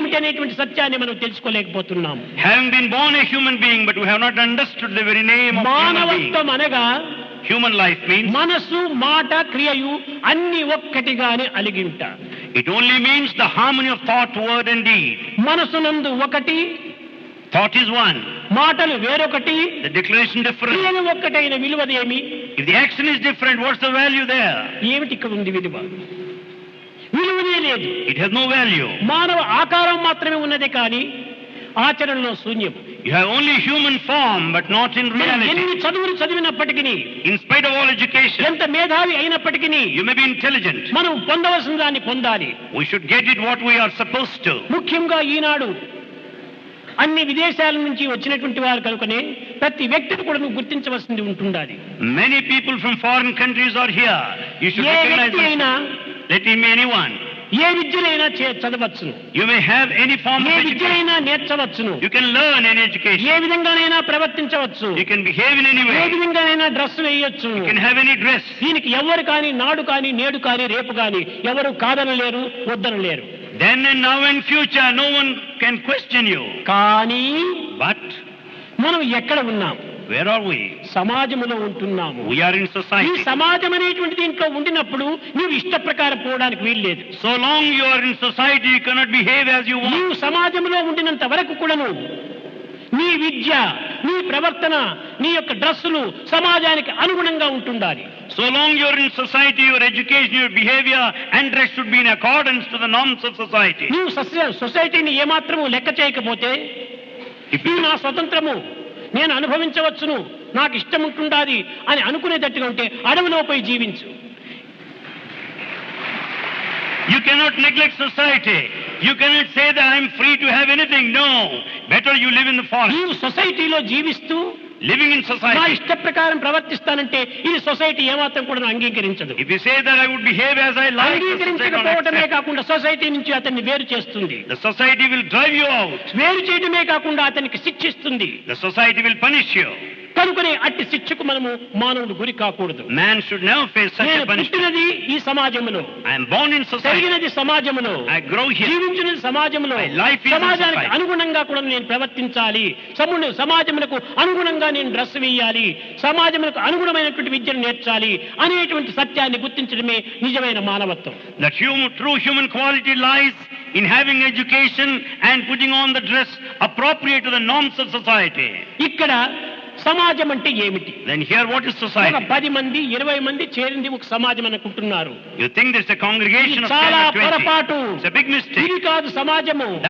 ఏమిటి అనేటువంటి సత్యాన్ని మనం తెలుసుకోలేకపోతున్నాం. Having been born a human being, but we have not understood the very name of human being. మానవత్వం అనగా Human life means మనసు, మాట, క్రియయు అన్ని ఒక్కటిగానే అలిగింట. it only means the harmony of thought, word and deed. మనసునందు ఒకటి, Thought is one, మాటలు వేరొకటి, the declaration different. క్రియలు ఒక్కటైన విలువదేమి? If the action is different, what's the value there? ఏమిటి ఇక్కడ ఉంది విలువ? విలువనే లేదు. It has no value. మానవ ఆకారం మాత్రమే ఉన్నదే కానీ ఆచరణలో శూన్యం. You have only human form, but not in మనం reality. ఎన్ని చదువులు చదివినప్పటికీ, In spite of all education, ఎంత మేధావి అయినప్పటికీ you may be intelligent. మనం పొందవలసిన దాన్ని పొందాలి. We should get it what we are supposed to. ముఖ్యంగా ఈనాడు అన్ని విదేశాల నుంచి వచ్చినటువంటి వారు కనుకనే ప్రతి వ్యక్తిని కూడా నువ్వు గుర్తించవలసింది ఉంటుండాలి. Many people from foreign countries are here. You should A recognize వ్యక్తి అయినా, them. Let him be anyone. A విద్యనైనా చదవచ్చును, You may have any form A of education. విద్యనైనా నేర్చవచ్చును, You can learn any A education. విధంగానైనా ప్రవర్తించవచ్చు, You can behave in any A way. విధంగానైనా dress వేయొచ్చు. You can have any dress. దీనికి ఎవరు కానీ నాడు కానీ నేడు కానీ రేపు కానీ ఎవరు కాదనలేరు, వద్దనలేరు. Then and now and future, no one can question you. కానీ But మనం ఎక్కడ ఉన్నాం? where are we? సమాజంలో ఉంటున్నాము. We are in ఈ society. సమాజం అనేటువంటి దీంట్లో ఉండినప్పుడు నీవు ఇష్ట ప్రకారం పోవడానికి వీల్లేదు. So long you are in society, you cannot behave as you want. నీవు సమాజంలో ఉండినంత వరకు కూడాను నీ విద్య, నీ ప్రవర్తన, నీ యొక్క డ్రెస్సులు సమాజానికి అనుగుణంగా ఉంటుండాలి. So long you are in society, your education, your behavior and dress should be in accordance to the norms of society. నీవు సొసైటీని ఏమాత్రము లెక్క చేయకపోతే, ఇది నా స్వతంత్రము, నేను అనుభవించవచ్చును, నాకు ఇష్టం ఉంటుండాలి అని అనుకునేటట్టుగా ఉంటే అడవిలో పోయి జీవించు. You cannot neglect society. You cannot say that I am free to have anything. No. Better you live in the forest. నీవు సొసైటీలో జీవిస్తూ Living in నా society. ఇష్ట ప్రకారం ప్రవర్తిస్తానంటే ఇది సొసైటీ ఏమాత్రం కూడా అంగీకరించదు. If you say that I would behave as I like, the society will అంగీకరించకపోవటమే accept. కాకుండా సొసైటీ నుంచి అతన్ని వేరు చేస్తుంది. The society will drive you out. వేరు చేయడమే కాకుండా అతనికి శిక్షిస్తుంది. The society will punish you. కనుకనే అట్టి శిక్షకు మనము మానవుడు గురి కాకూడదు. Man should never face such నేను a punishment. పుట్టినది ఈ సమాజంలో, I am born in society. పెరిగినది సమాజంలో, I grow here. జీవించినది సమాజంలో, My life is in సమాజానికి society. అనుగుణంగా కూడా నేను ప్రవర్తించాలి, సమాజములకు అనుగుణంగా నేను డ్రెస్ వేయాలి, సమాజములకు అనుగుణమైనటువంటి విద్యను నేర్చాలి అనేటువంటి సత్యాన్ని గుర్తించడమే నిజమైన మానవత్వం. That true human quality lies in having education and putting on the dress appropriate to the norms of society. ఇక్కడ సమాజం అంటే ఏమిటి? Then here what is ఒక society? 10 మంది 20 మంది చేరింది ఒక సమాజం అనుకుంటున్నారు. You think there's a congregation ఇది of చాలా 10 or 20. పొరపాటు. It's a big mistake. ఇది కాదు సమాజము.